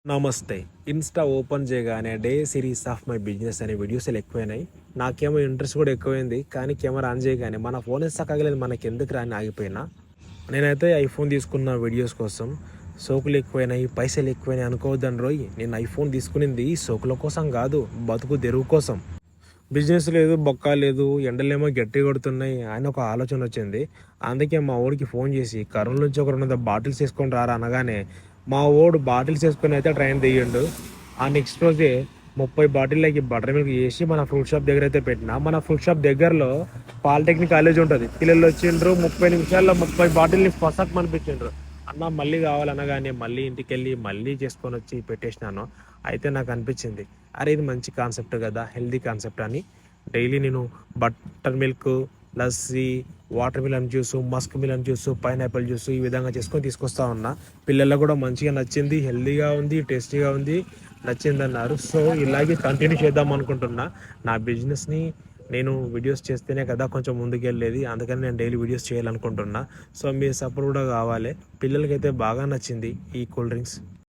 నమస్తే. Insta open చేయగానే day series of my business అనే వీడియోస్‌లు ఎక్కువైనాయి. నాకేమో ఇంట్రెస్ట్ కూడా ఎక్కువైంది. కానీ కెమెరా ఆన్ చేయగానే మన ఫోనే సక్కగలేదు మనకెందుకురా అని ఆగిపోయినా. నేనైతే ఐఫోన్ తీసుకున్న వీడియోస్ కోసం. సోకులు ఎక్కువైనాయి, పైసలు ఎక్కువైనాయి అనుకోవద్దండి రోయ్. నేను ఐఫోన్ తీసుకునింది సోకుల కోసం కాదు, బతుకు తెరువు కోసం. బిజినెస్ లేదు, బొక్క లేదు, ఎండలేమో గట్టిగా కొడుతున్నాయి అని ఒక ఆలోచన వచ్చింది. అందుకే మా ఊరికి ఫోన్ చేసి కర్నూలు నుంచి ఒక 200 బాటిల్స్ తీసుకొని రారా అనగానే మా ఓడు బాటిల్స్ వేసుకొని అయితే ట్రైన్ దిగిండు. ఆ నెక్స్ట్ రోజే 30 బాటిల్లకి బటర్ మిల్క్ చేసి మన ఫ్రూట్ షాప్ దగ్గర అయితే పెట్టిన. మన ఫ్రూట్ షాప్ దగ్గరలో పాలిటెక్నిక్ కాలేజ్ ఉంటుంది. పిల్లలు వచ్చిండ్రు, 30 నిమిషాల్లో 30 బాటిల్ని ఫసక్ మనిపించిండ్రు. అన్న మళ్ళీ కావాలనగానే మళ్ళీ ఇంటికి వెళ్ళి మళ్ళీ చేసుకొని వచ్చి పెట్టేసినాను. అయితే నాకు అనిపించింది, అరే ఇది మంచి కాన్సెప్ట్ కదా, హెల్దీ కాన్సెప్ట్ అని. డైలీ నేను butter milk, lassi, water melon juice, Musk melon juice, pineapple juice ఈ విధంగా చేసుకొని తీసుకొస్తా ఉన్నా. పిల్లలకు కూడా మంచిగా నచ్చింది, హెల్దీగా ఉంది, టేస్టీగా ఉంది, నచ్చింది అన్నారు. సో ఇలాగే కంటిన్యూ చేద్దాం అనుకుంటున్నా. నా బిజినెస్ని నేను వీడియోస్ చేస్తేనే కదా కొంచెం ముందుకెళ్ళేది. అందుకని నేను డైలీ వీడియోస్ చేయాలనుకుంటున్నా. సో మీ సపోర్ట్ కూడా కావాలి. పిల్లలకైతే బాగా నచ్చింది ఈ కూల్ డ్రింక్స్.